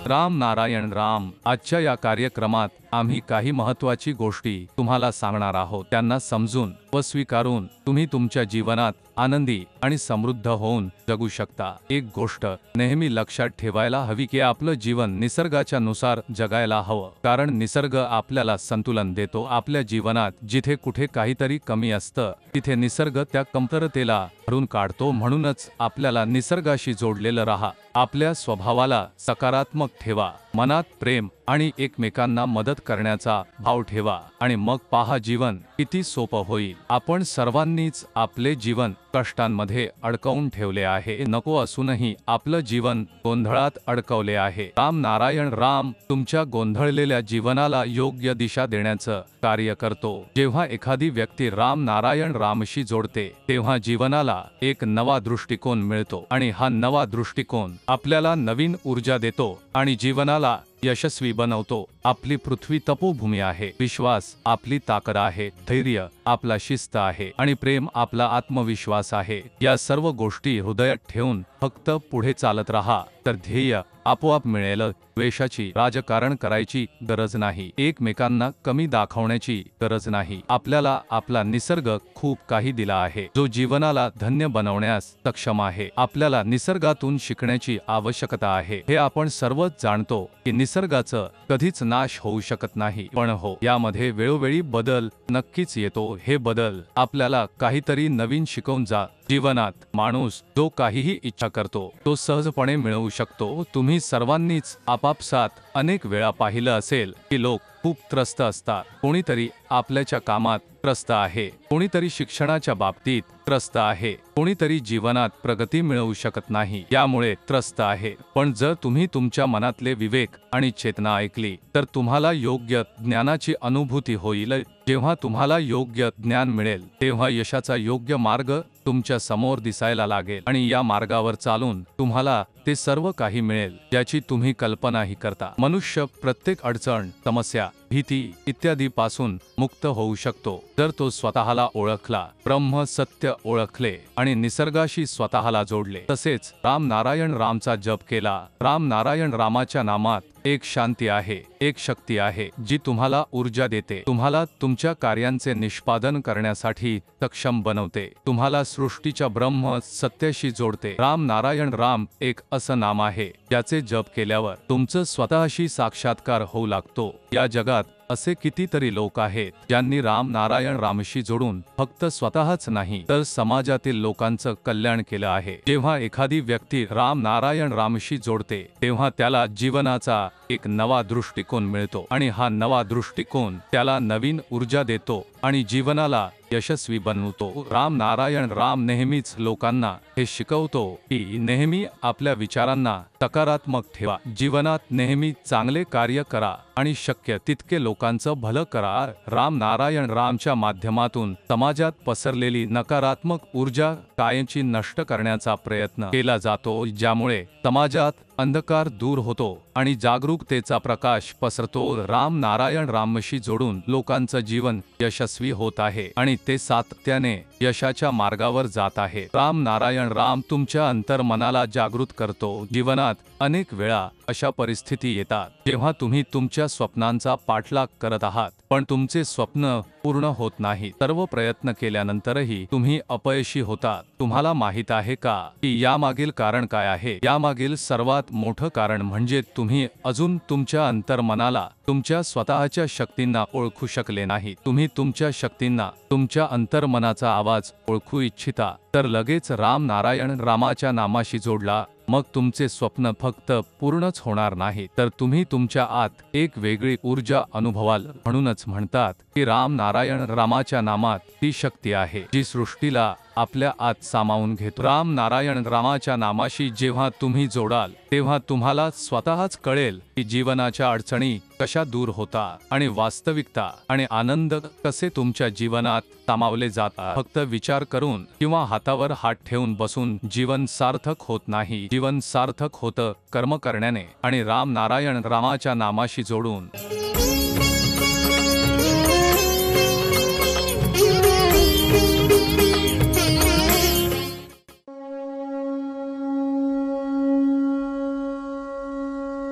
राम नारायण राम। आजच्या या कार्यक्रमात आम्ही काही महत्त्वाची गोष्टी तुम्हाला सांगणार आहोत। त्यांना समजून व स्वीकारून तुम्ही तुमच्या जीवनात आनंदी आणि समृद्ध होऊन जगू शकता। एक गोष्ट नेहमी लक्षात ठेवायला हवी की आपलं जीवन निसर्गाच्या नुसार जगायला हवं, कारण निसर्ग आपल्याला संतुलन देतो। आपल्या जीवनात जिथे कुठे काहीतरी कमी असतं तिथे निसर्ग त्या कमतरतेला भरून काढतो। म्हणूनच आपल्याला निसर्गाशी जोडलेलं राहा, आपल्या स्वभावाला सकारात्मक ठेवा, मनात प्रेम आणि एकमेकांना मदत करण्याचा भाव ठेवा आणि मग पहा जीवन किती सोपं होईल। आपण सर्वांनीच आपले जीवन कष्टांमध्ये अडकवून ठेवले आहे, नको असूनही आपलं जीवन गोंधळात अडकवले आहे। राम नारायण राम तुमच्या गोंधळलेल्या जीवनाला योग्य दिशा देण्याचं कार्य करतो। जेव्हा एखादी व्यक्ती राम नारायण रामशी जोडते तेव्हा जीवनाला एक नवा दृष्टिकोन मिळतो आणि हा नवा दृष्टिकोन आपल्याला नवीन ऊर्जा देतो आणि जीवनाला यशस्वी बनवतो। आपली पृथ्वी तपोभूमी आहे, विश्वास आपली ताकद आहे, धैर्य आपला शिस्त आहे आणि प्रेम आपला आत्मविश्वास आहे। या सर्व गोष्टी हृदयात ठेवून फक्त पुढे चालत राहा तर ध्येय आपोआप मिळेल। द्वेषाची राजकारण करायची गरज नाही, एकमेकांना कमी दाखवण्याची गरज नाही। आपल्याला आपला निसर्ग खूप काही दिला आहे, जो जीवनाला धन्य बनवण्यास सक्षम आहे। आपल्याला निसर्गातून शिकण्याची आवश्यकता आहे। हे आपण सर्वच जाणतो की निसर्गाचं कधीच नाश होऊ शकत नाही, पण हो, यामध्ये वेळोवेळी बदल नक्कीच येतो। हे बदल आपल्याला काहीतरी नवीन शिकवून जा। जीवनात माणूस जो काहीही इच्छा करतो तो सहजपणे मिळवू शकतो। तुम्ही सर्वांनीच आपापसात अनेक वेळा पाहिलं असेल की लोक खूप त्रस्त असतात। कोणीतरी आपल्याच्या कामात त्रस्त आहे, कोणीतरी शिक्षणाच्या बाबतीत त्रस्त आहे, कोणीतरी जीवनात प्रगती मिळवू शकत नाही यामुळे त्रस्त आहे। पण जर तुम्ही तुमच्या मनातले विवेक आणि चेतना ऐकली तर तुम्हाला योग्य ज्ञानाची अनुभूती होईल। जेव्हा तुम्हाला योग्य ज्ञान मिळेल तेव्हा यशाचा योग्य मार्ग तुमच्या समोर दिसायला लागेल आणि या मार्गावर चालून तुम्हाला ते सर्व काही मिळेल ज्याची तुम्ही कल्पनाही करता। मनुष्य प्रत्येक अडचण, समस्या, भीती इत्यादी पासून मुक्त होऊ शकतो जर तो स्वतःला ओळखला, ब्रह्म सत्य ओळखले आणि निसर्गाशी स्वतःला जोडले। तसेच राम नारायण रामचा जप केला। राम नारायण रामाच्या नामात एक शांती आहे, एक शक्ती आहे जी तुम्हाला ऊर्जा देते, तुम्हाला तुमच्या कार्यांचे निष्पादन करण्यासाठी सक्षम बनवते, तुम्हाला सृष्टीच्या ब्रह्म सत्याशी जोडते। राम नारायण राम एक असं नाम आहे ज्याचे जप केल्यावर तुमचं स्वतःशी साक्षात्कार होऊ लागतो। या जगात असे कितीतरी लोक आहेत ज्यांनी राम नारायण रामशी जोडून फक्त स्वतःच नाही तर समाजातील लोकांचं कल्याण केलं आहे। जेव्हा एखादी व्यक्ती राम नारायण रामशी जोडते तेव्हा त्याला जीवनाचा एक नवा दृष्टिकोन मिळतो आणि हा नवा दृष्टिकोन त्याला नवीन ऊर्जा देतो आणि जीवनाला यशस्वी बनवतो। राम नारायण राम नेहमीच लोकांना हे शिकवतो की नेहमी आपल्या विचारांना सकारात्मक ठेवा, जीवनात नेहमी चांगले कार्य करा आणि शक्य तितके लोकांचं भलं करा। राम नारायण रामच्या माध्यमातून समाजात पसरलेली नकारात्मक ऊर्जा कायमची नष्ट करण्याचा प्रयत्न केला जातो, ज्यामुळे समाजात अंधकार दूर होतो आणि जागरूकतेचा प्रकाश पसरतो। राम नारायण रामशी जोडून लोकांचं जीवन यशस्वी होत आहे आणि ते सातत्याने यशाच्या मार्गावर जात आहे। राम नारायण राम तुमच्या अंतर्मनाला जागृत करतो। जीवनात अनेक वेळा अशा परिस्थिती येतात जेव्हा तुम्ही तुमच्या स्वप्नांचा पाठलाग करत आहात पण तुमचे स्वप्न पूर्ण होत नाही। सर्व प्रयत्न केल्यानंतरही तुम्ही अपयशी होतात। तुम्हाला माहित आहे का की यामागील कारण काय आहे? यामागील सर्वात मोठं कारण म्हणजे तुम्ही अजून तुमच्या अंतर्मनाला, तुमच्या स्वतःच्या शक्तींना ओळखू शकले नाही। तुम्ही तुमच्या शक्तींना, तुमच्या अंतर्मनाचा आवाज ओळखू इच्छिता तर लगेच राम नारायण रामाच्या नामाशी जोडला, मग तुमचे स्वप्न फक्त पूर्णच होणार नाही तर तुम्ही तुमच्या आत एक वेगळी ऊर्जा अनुभवाल। म्हणूनच म्हणतात की राम नारायण रामाच्या नामात ती शक्ती आहे जी सृष्टीला आपल्या आत सामावून घेतो। राम नारायण रामाच्या नामाशी जेव्हा तुम्ही जोडाल तेव्हा तुम्हाला स्वतःच कळेल की जीवनाच्या अडचणी कशा दूर होतात आणि वास्तविकता आणि आनंद कसे तुमच्या जीवनात सामावले जातात। फक्त विचार करून किंवा हातावर हात ठेवून बसून जीवन सार्थक होत नाही। जीवन सार्थक होतं कर्म करण्याने आणि राम नारायण रामाच्या नामाशी जोडून।